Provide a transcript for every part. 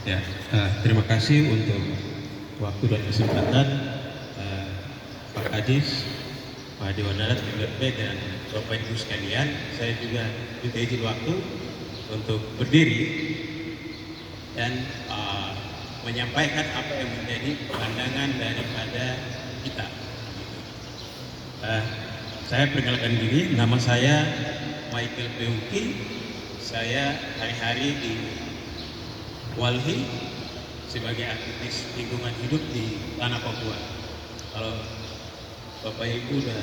Ya, terima kasih untuk waktu dan kesempatan Pak Kadis, Pak Dewan Darat, MRP, dan Bapak Ibu sekalian. Saya juga minta izin waktu untuk berdiri dan menyampaikan apa yang menjadi pandangan daripada kita. Saya perkenalkan diri, nama saya Michael Peuki. Saya hari-hari di Walhi sebagai aktivis lingkungan hidup di tanah Papua. Kalau Bapak Ibu dan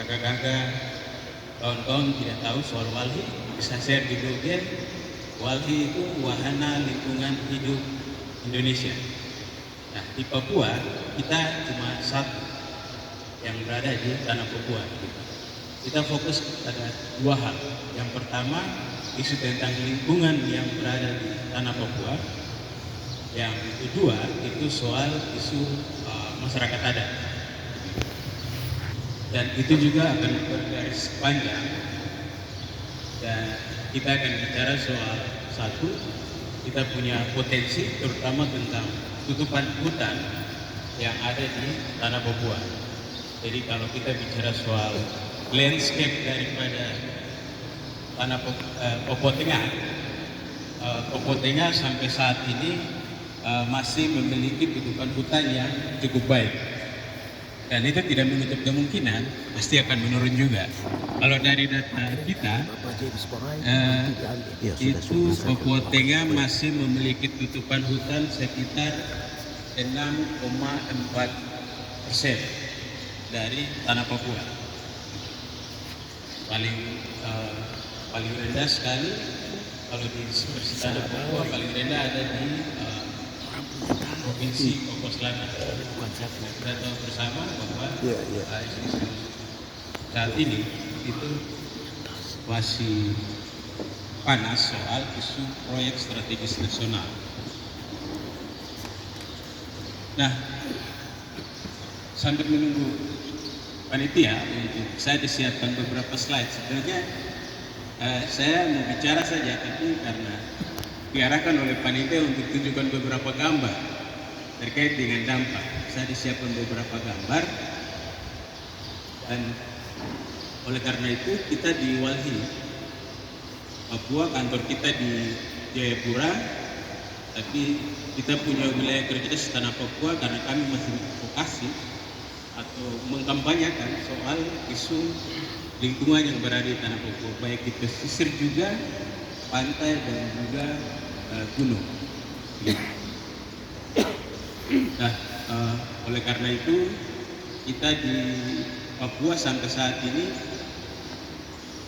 kakak-kakak, kawan-kawan tidak tahu soal Walhi, bisa share di Google. Walhi itu Wahana Lingkungan Hidup Indonesia. Nah, di Papua kita cuma satu yang berada di tanah Papua. Kita fokus pada dua hal. Yang pertama, isu tentang lingkungan yang berada di tanah Papua. Yang kedua, itu soal isu masyarakat adat. Dan itu juga akan bergaris panjang. Dan kita akan bicara soal satu, kita punya potensi terutama tentang tutupan hutan yang ada di tanah Papua. Jadi kalau kita bicara soal landscape daripada tanah Papua Tengah, Papua Tengah sampai saat ini masih memiliki tutupan hutan yang cukup baik. Dan itu tidak menutup kemungkinan pasti akan menurun juga. Kalau dari data kita, itu Papua Tengah masih memiliki tutupan hutan sekitar 6,4% dari tanah Papua. Paling rendah sekali kalau di tanah Papua paling rendah ada di Provinsi Papua Selatan. Kita tahu bersama bahwa saat ini itu masih panas soal isu proyek strategis nasional. Nah, sambil menunggu panitia untuk saya disiapkan beberapa slide. Sebenarnya saya mau bicara saja, tapi karena diarahkan oleh panitia untuk tunjukkan beberapa gambar terkait dengan dampak, saya disiapkan beberapa gambar. Dan oleh karena itu kita di Walhi Papua, kantor kita di Jayapura, tapi kita punya wilayah kerja di tanah Papua karena kami masih advokasi atau mengkampanyekan soal isu lingkungan yang berada di tanah Papua, baik di pesisir juga, pantai, dan juga gunung. Nah, oleh karena itu kita di Papua sampai saat ini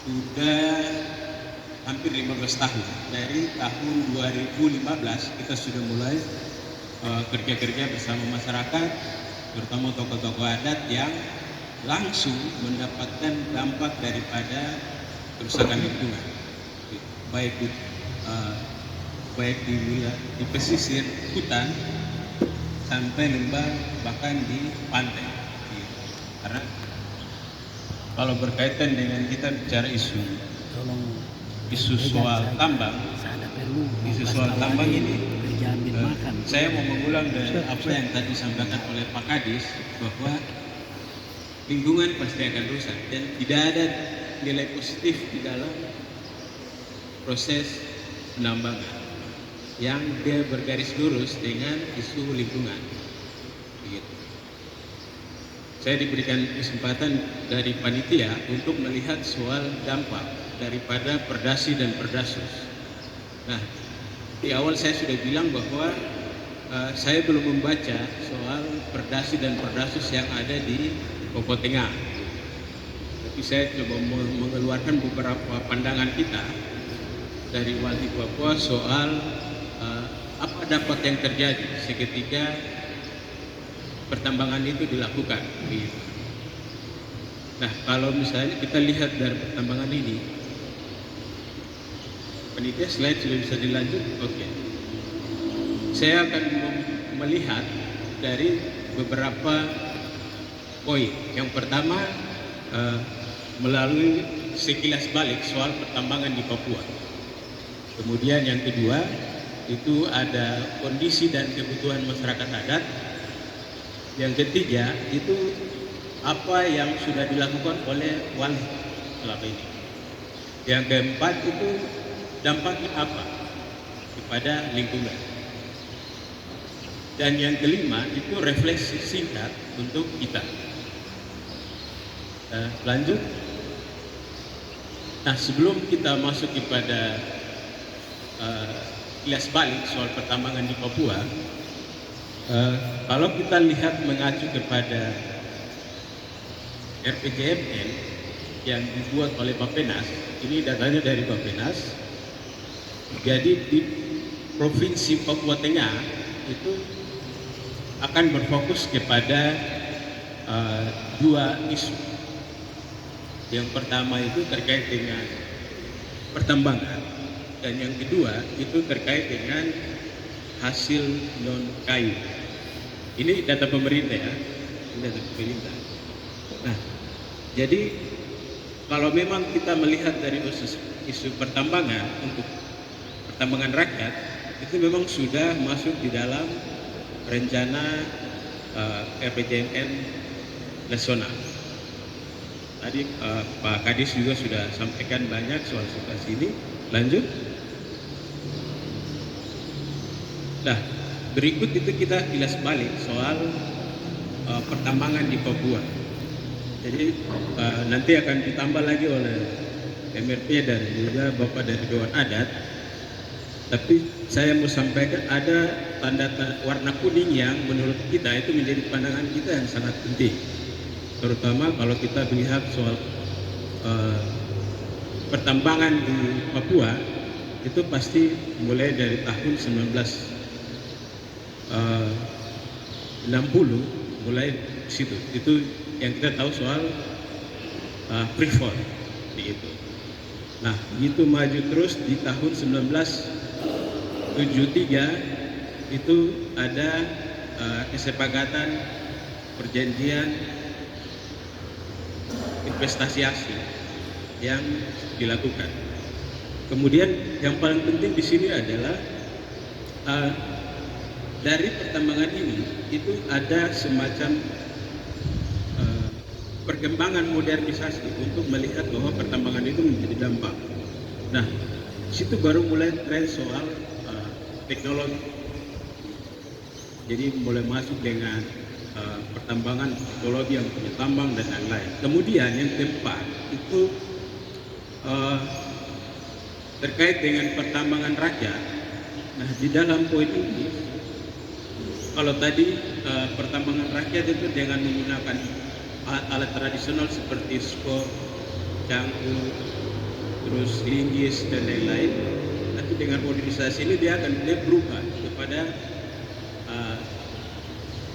sudah hampir 15 tahun. Dari tahun 2015 kita sudah mulai kerja-kerja bersama masyarakat, terutama tokoh-tokoh adat yang langsung mendapatkan dampak daripada kerusakan lingkungan, baik di pesisir hutan sampai lembah, bahkan di pantai. Karena kalau berkaitan dengan kita bicara isu soal tambang, ini saya mau mengulang dari apa yang tadi disampaikan oleh Pak Kadis, bahwa lingkungan pasti akan rusak dan tidak ada nilai positif di dalam proses penambangan yang dia bergaris lurus dengan isu lingkungan. Begitu. Saya diberikan kesempatan dari panitia untuk melihat soal dampak daripada Perdasi dan Perdasus. Nah, di awal saya sudah bilang bahwa saya belum membaca soal Perdasi dan Perdasus yang ada di Papua Tengah. Tapi saya coba mengeluarkan beberapa pandangan kita dari Walhi Papua soal apa dampak yang terjadi seketika pertambangan itu dilakukan. Nah, kalau misalnya kita lihat dari pertambangan ini, panitia slide sudah bisa dilanjut. Oke. Saya akan melihat dari beberapa poin. Yang pertama, melalui sekilas balik soal pertambangan di Papua. Kemudian yang kedua, itu ada kondisi dan kebutuhan masyarakat adat. Yang ketiga itu apa yang sudah dilakukan oleh wali selama ini. Yang keempat itu dampaknya apa kepada lingkungan. Dan yang kelima itu refleksi singkat untuk kita. Lanjut. Nah, sebelum kita masuk kepada kilas balik soal pertambangan di Papua, kalau kita lihat mengacu kepada RPJMN yang dibuat oleh Bappenas, ini datanya dari Bappenas. Jadi di Provinsi Papua Tengah itu akan berfokus kepada dua isu. Yang pertama itu terkait dengan pertambangan, dan yang kedua itu terkait dengan hasil non kayu. Ini data pemerintah ya, ini data pemerintah. Nah, jadi kalau memang kita melihat dari isu pertambangan untuk pertambangan rakyat, itu memang sudah masuk di dalam rencana RPJMN nasional. Tadi Pak Kadis juga sudah sampaikan banyak soal situasi ini. Lanjut. Nah, berikut itu kita kilas balik soal pertambangan di Papua. Jadi nanti akan ditambah lagi oleh MRP dan juga Bapak dari Dewan Adat. Tapi saya mau sampaikan ada tanda warna kuning yang menurut kita itu menjadi pandangan kita yang sangat penting. Terutama kalau kita melihat soal pertambangan di Papua, itu pasti mulai dari tahun 1960 mulai situ. Itu yang kita tahu soal Freeport gitu. Nah, itu maju terus di tahun 1973 itu ada kesepakatan perjanjian investasi asing yang dilakukan. Kemudian yang paling penting di sini adalah dari pertambangan ini itu ada semacam perkembangan modernisasi untuk melihat bahwa pertambangan itu menjadi dampak. Nah, situ baru mulai tren soal teknologi. Jadi mulai masuk dengan pertambangan teknologi yang punya tambang dan lain-lain. Kemudian yang keempat itu terkait dengan pertambangan rakyat. Nah, di dalam poin ini, kalau tadi pertambangan rakyat itu dengan menggunakan alat tradisional seperti skor, cangkul, terus linggis dan lain-lain. Nanti dengan modernisasi ini dia akan berubah kepada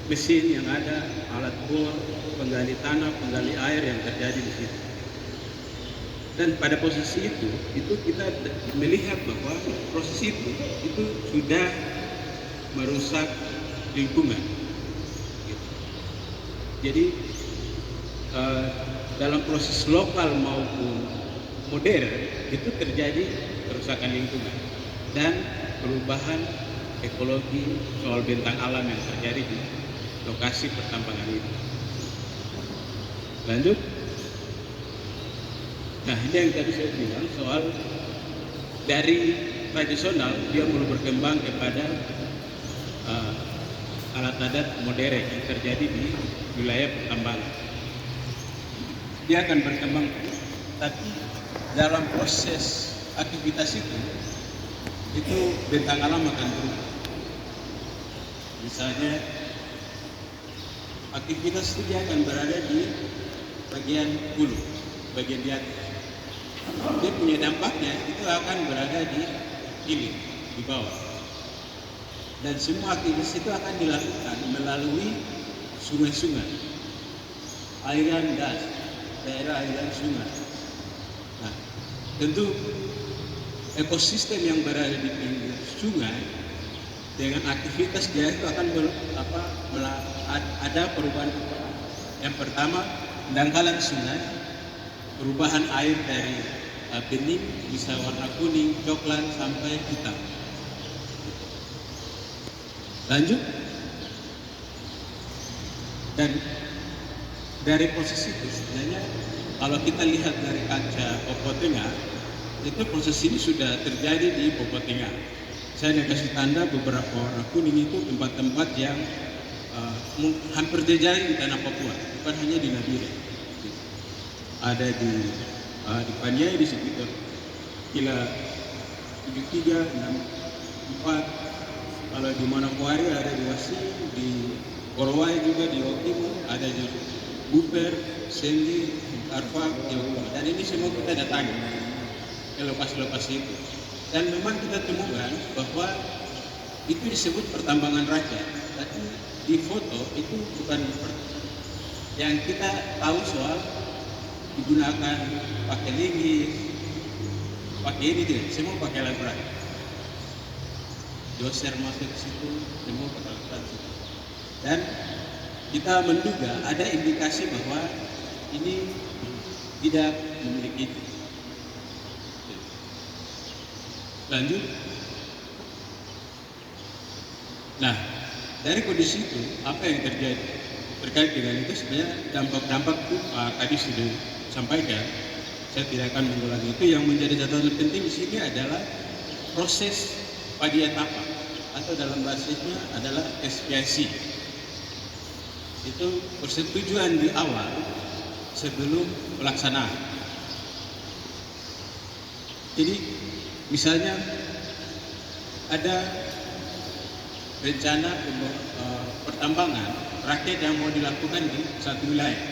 mesin yang ada, alat bor, penggali tanah, penggali air yang terjadi di situ. Dan pada posisi itu kita melihat bahwa proses itu sudah merusak lingkungan. Jadi dalam proses lokal maupun modern itu terjadi kerusakan lingkungan dan perubahan ekologi soal bentang alam yang terjadi di lokasi pertambangan itu. Lanjut. Nah, ini yang tadi saya bilang soal dari tradisional dia mulai berkembang kepada alat adat modern yang terjadi di wilayah pertambangan. Dia akan berkembang, tapi dalam proses aktivitas itu bentang alam akan berubah. Misalnya aktivitas itu dia akan berada di bagian hulu, bagian di atas. Dia punya dampaknya itu akan berada di hilir, di bawah. Dan semua aktivitas itu akan dilakukan melalui sungai-sungai, aliran das, daerah aliran sungai. Nah, tentu ekosistem yang berada di pinggir sungai dengan aktivitas dia itu akan ada perubahan. Yang pertama, dangkalan sungai, perubahan air dari bening bisa warna kuning, coklat sampai hitam. Lanjut. Dan dari posisi itu sebenarnya kalau kita lihat dari kaca Popotengah, itu proses ini sudah terjadi di Popotengah. Saya ada kasih tanda beberapa warna kuning itu tempat-tempat yang hampir terjadi di tanah Papua, bukan hanya di Nabire. Ada di Panyai di sekitar Kila 73, 64. Kalau di Manokwari ada di Wasi, di Korowai juga di Jawa Timur, ada di Buper, Sendi, Arfa, Jawa Timur. Dan ini semua kita datangi ke lokasi-lokasi itu. Dan memang kita temukan bahwa itu disebut pertambangan rakyat. Tapi di foto itu bukan yang kita tahu soal digunakan pakai linggis, pakai ini tidak, semua pakai alat berat. Doser masuk ke situ, semua pakai alat berat. Dan kita menduga ada indikasi bahwa ini tidak memiliki itu. Lanjut. Nah, dari kondisi itu apa yang terjadi terkait dengan itu sebenarnya dampak-dampak itu tadi sudah sampaikan. Saya tidak akan mengulangi itu. Yang menjadi catatan penting di sini adalah proses padiatapa atau dalam bahasanya adalah expiasi. Itu persetujuan di awal sebelum pelaksanaan. Jadi misalnya ada rencana pertambangan rakyat yang mau dilakukan di satu wilayah.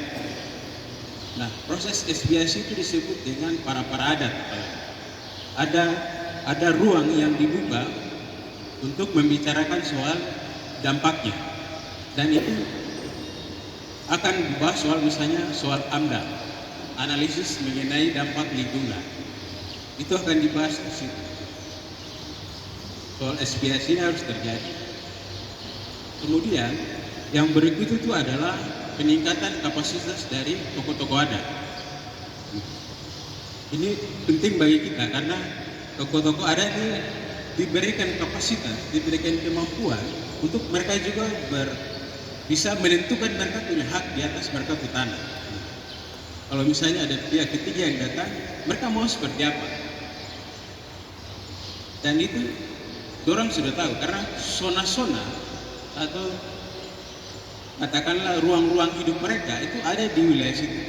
Nah, proses expiasi itu disebut dengan para adat. Ada ruang yang dibuka untuk membicarakan soal dampaknya. Dan itu akan dibahas soal misalnya soal AMDAL, analisis mengenai dampak lingkungan. Itu akan dibahas di situ. Soal expiasi ini harus terjadi. Kemudian yang berikut itu adalah peningkatan kapasitas dari tokoh-tokoh adat. Ini penting bagi kita karena tokoh-tokoh adat ini diberikan kapasitas, diberikan kemampuan untuk mereka juga bisa menentukan mereka punya hak di atas mereka tanah. Kalau misalnya ada pihak ketiga yang datang, mereka mau seperti apa? Dan itu orang sudah tahu karena zona-zona atau katakanlah ruang-ruang hidup mereka itu ada di wilayah situ.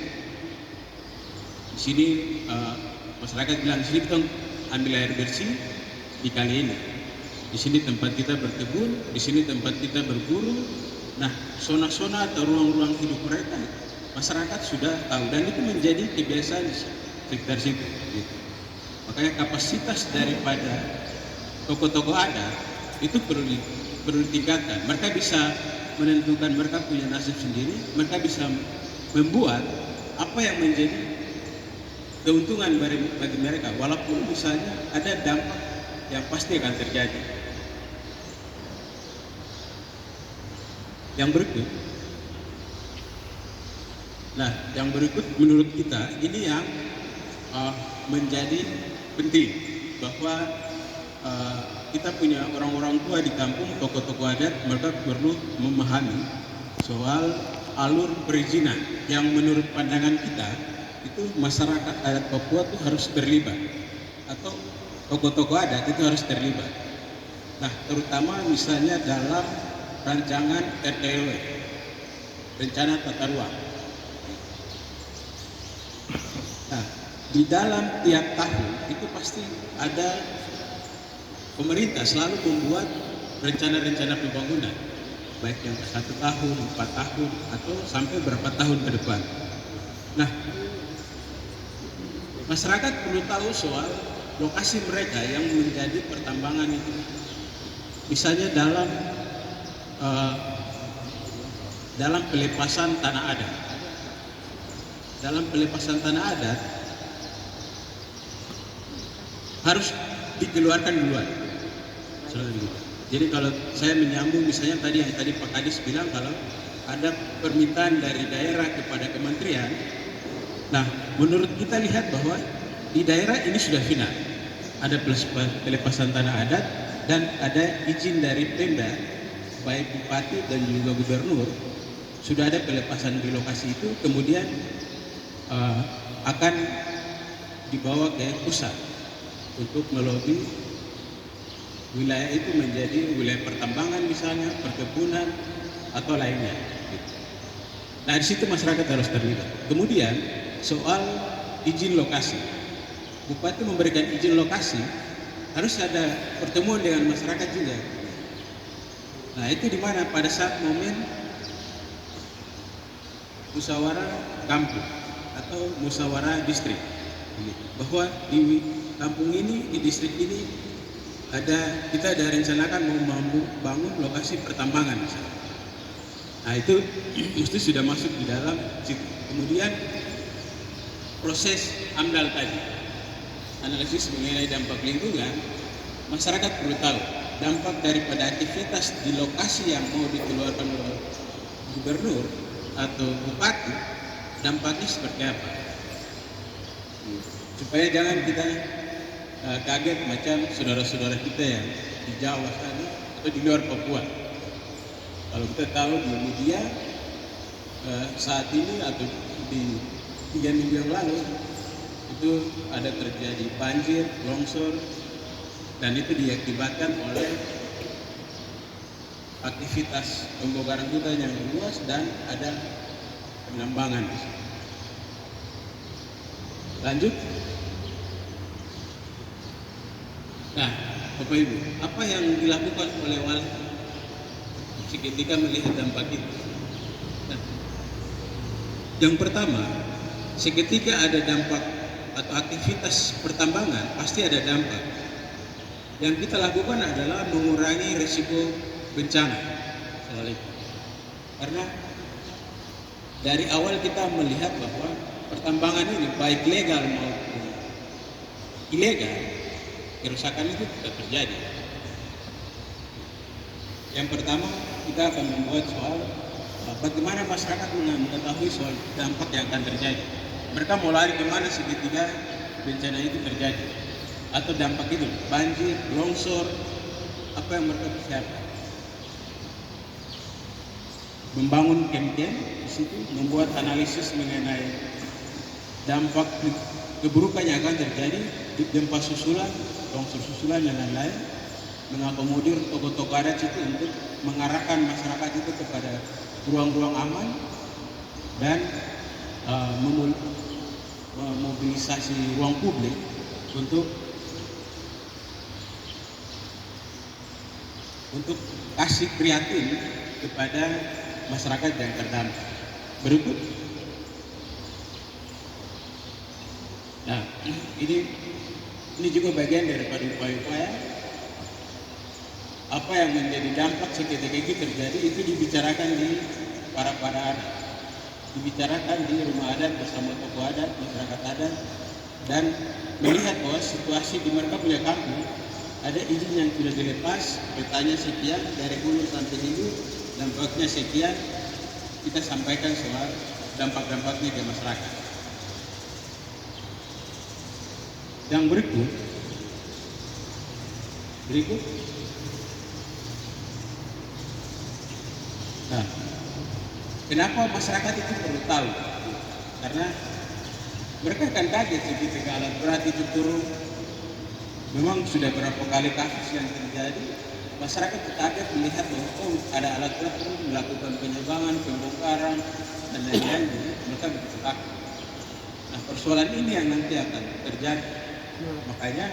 Di sini masyarakat bilang, di sini kita ambil air bersih di kali ini. Di sini tempat kita berkebun, di sini tempat kita berburu. Nah, zona-zona atau ruang-ruang hidup mereka masyarakat sudah tahu dan itu menjadi kebiasaan di sekitar situ. Gitu. Makanya kapasitas daripada tokoh-tokoh adat itu perlu ditingkatkan. Mereka bisa menentukan, mereka punya nasib sendiri, mereka bisa membuat apa yang menjadi keuntungan bagi mereka, walaupun misalnya ada dampak yang pasti akan terjadi. Yang berikut, yang berikut menurut kita ini yang menjadi penting bahwa kita punya orang-orang tua di kampung, tokoh-tokoh adat, mereka perlu memahami soal alur perizinan yang menurut pandangan kita itu masyarakat adat Papua itu harus terlibat atau tokoh-tokoh adat itu harus terlibat. Nah, terutama misalnya dalam rancangan RTRW, rencana tata ruang. Nah, di dalam tiap tahun itu pasti ada pemerintah selalu membuat rencana-rencana pembangunan, baik yang 1 tahun, 4 tahun, atau sampai berapa tahun ke depan. Nah, masyarakat perlu tahu soal lokasi mereka yang menjadi pertambangan itu. Misalnya dalam pelepasan tanah adat. Dalam pelepasan tanah adat harus dikeluarkan duluan. Jadi kalau saya menyambung misalnya tadi yang tadi Pak Kadis bilang kalau ada permintaan dari daerah kepada kementerian. Nah, menurut kita lihat bahwa di daerah ini sudah final. Ada pelepasan tanah adat dan ada izin dari Pemda baik bupati dan juga gubernur sudah ada pelepasan di lokasi itu, kemudian akan dibawa ke pusat untuk melobi wilayah itu menjadi wilayah pertambangan misalnya, perkebunan atau lainnya. Nah di situ masyarakat harus terlibat. Kemudian soal izin lokasi, bupati memberikan izin lokasi harus ada pertemuan dengan masyarakat juga. Nah itu di mana pada saat momen musyawarah kampung atau musyawarah distrik, bahwa di kampung ini, di distrik ini kita ada rencanakan mau membangun lokasi pertambangan misalnya. Nah itu mesti sudah masuk di dalam situ. Kemudian proses AMDAL tadi, analisis mengenai dampak lingkungan, masyarakat perlu tahu dampak daripada aktivitas di lokasi yang mau dikeluarkan oleh gubernur atau bupati, dampaknya seperti apa, supaya jangan kita kaget macam saudara-saudara kita yang di Jawa sana atau di luar Papua. Kalau kita tahu di media saat ini atau di 3 minggu yang lalu itu ada terjadi banjir, longsor, dan itu diakibatkan oleh aktivitas pembongkaran hutan yang luas dan ada penambangan. Lanjut. Nah, Bapak Ibu, apa yang dilakukan oleh wali ketika melihat dampak itu? Nah, yang pertama, seketika ada dampak atau aktivitas pertambangan, pasti ada dampak. Yang kita lakukan adalah mengurangi risiko bencana soal itu. Karena dari awal kita melihat bahwa pertambangan ini baik legal maupun ilegal, kerusakan itu tidak terjadi. Yang pertama, kita akan membuat soal bagaimana masyarakat mengetahui soal dampak yang akan terjadi. Mereka mau lari kemana seketika bencana itu terjadi, atau dampak itu banjir, longsor, apa yang mereka persiapkan. Membangun kem-kem di situ, membuat analisis mengenai dampak keburukan yang akan terjadi, gempa susulan, longsor susulan dan lain-lain, mengakomodir tokoh-tokoh adat itu untuk mengarahkan masyarakat itu kepada ruang-ruang aman dan memobilisasi ruang publik untuk kasih prihatin kepada masyarakat yang terdampak. Berikut. Nah, ini juga bagian daripada upaya-upaya apa yang menjadi dampak seketika itu terjadi, itu dibicarakan di para adat, dibicarakan di rumah adat bersama tokoh adat, masyarakat adat, dan melihat bahwa situasi di mereka punya kampung ada izin yang sudah dilepas, petanya sekian dari hulu sampai hilir, dampaknya sekian, kita sampaikan soal dampak-dampaknya ke masyarakat. Yang berikut. Nah, kenapa masyarakat itu perlu tahu? Karena mereka akan kaget ketika alat berat itu turun. Memang sudah berapa kali kasus yang terjadi, masyarakat kaget melihat bahwa ada alat berat turun melakukan penyebangan, pembongkaran, dan lain-lain. Mereka begitu takut. Nah, persoalan ini yang nanti akan terjadi. Makanya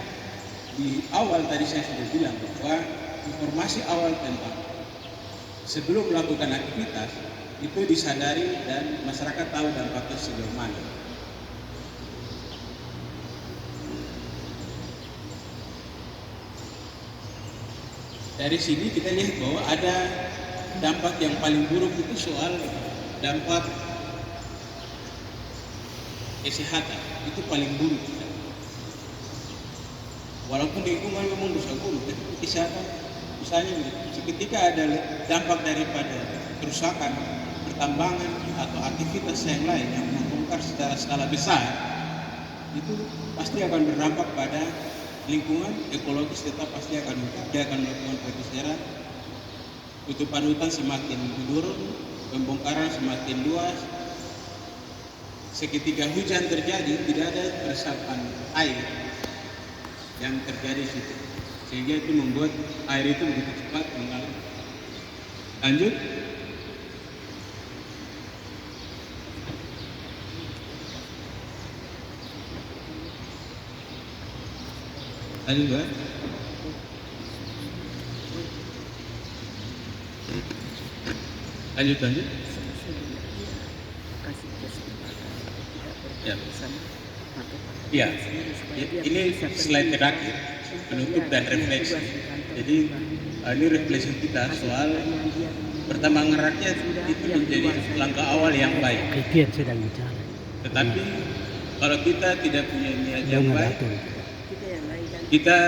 di awal tadi saya sudah bilang bahwa informasi awal tentang sebelum melakukan aktivitas itu disadari dan masyarakat tahu dampaknya sejauh mana. Dari sini kita lihat bahwa ada dampak yang paling buruk itu soal dampak kesehatan, itu paling buruk. Walaupun lingkungan memang dosa buruk, tapi kesehatan misalnya ketika ada dampak daripada kerusakan, pertambangan atau aktivitas yang lain yang membongkar secara skala besar, itu pasti akan berdampak pada lingkungan, ekologis tetap pasti akan rusak, dia akan melakukan pergeseran tutupan hutan semakin menurun, pembongkaran semakin luas. Seketika hujan terjadi, tidak ada resapan air yang terjadi di situ, sehingga itu membuat air itu begitu cepat mengalir. Lanjut. Lanjut, Mbak. Lanjut. Ya. Ini slide terakhir, penutup dan refleksi. Jadi ini refleksi kita soal pertambangan rakyat itu menjadi langkah awal yang baik. Tetapi kalau kita tidak punya niat yang baik, kita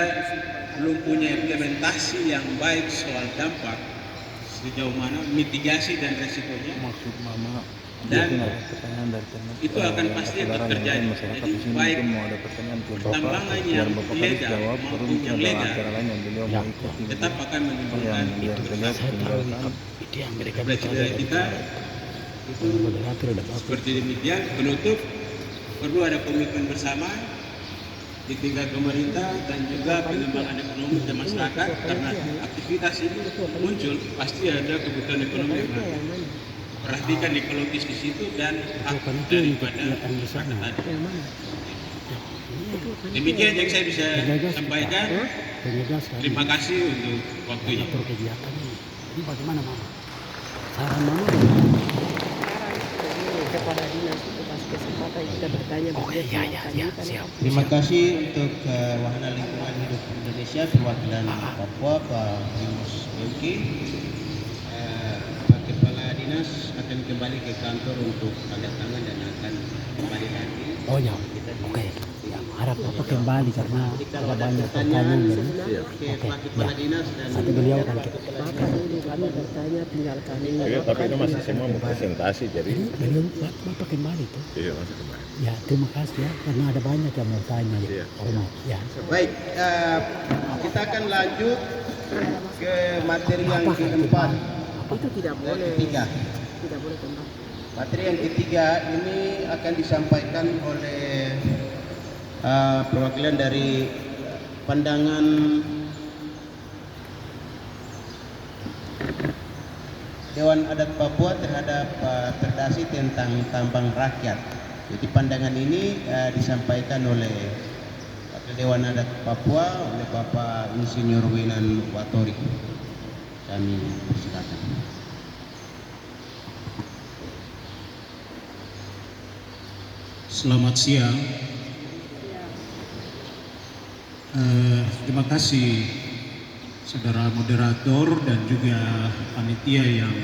belum punya implementasi yang baik soal dampak, sejauh mana mitigasi dan resikonya, dan itu akan pasti terjadi. Jadi baik pertambangan yang ilegal maupun yang legal tetap akan menimbulkan refleksi kita itu seperti demikian. Penutup, perlu ada komitmen bersama di tingkat pemerintah dan juga pengembangan ekonomi dan masyarakat, karena aktivitas ini muncul pasti ada kebutuhan ekonomi yang ada. Perhatikan ekologis di situ dan hak daripada masyarakat tadi. Demikian yang saya bisa sampaikan. Terima kasih untuk waktunya. Ini bagaimana, Mama? Saran Mama? Kepala dinas itu pas kesempatan kita bertanya. Iya, siap. Terima kasih untuk Wahana Lingkungan Hidup Indonesia perwakilan Papua, Pak Yunus Beuki. Pak Kepala Dinas akan kembali ke kantor untuk tanda tangan dan akan kembali lagi. Oh ya, oke. Ya, harap Bapak kembali karena ada banyak pertanyaan. Oke, Pak Kepala Dinas dan nanti beliau akan maka dulu kami bertanya tinggal kami. Iya, tapi itu masih semua mau presentasi, jadi Beliau Bapak kembali tuh. iya masih kembali. Ya, terima kasih ya, karena ada banyak yang mau tanya ya. Iya. Hormat, ya. baik, kita akan lanjut ke materi yang Apa? keempat. Itu tidak boleh. Ketiga. Tidak boleh kembali. Materi yang ketiga ini akan disampaikan oleh perwakilan dari pandangan Dewan Adat Papua terhadap Perdasi tentang tambang rakyat. Jadi pandangan ini disampaikan oleh Wakil Dewan Adat Papua oleh Bapak Insinyur Wenan Watori. Kami persilakan. Selamat siang. Terima kasih saudara moderator dan juga panitia yang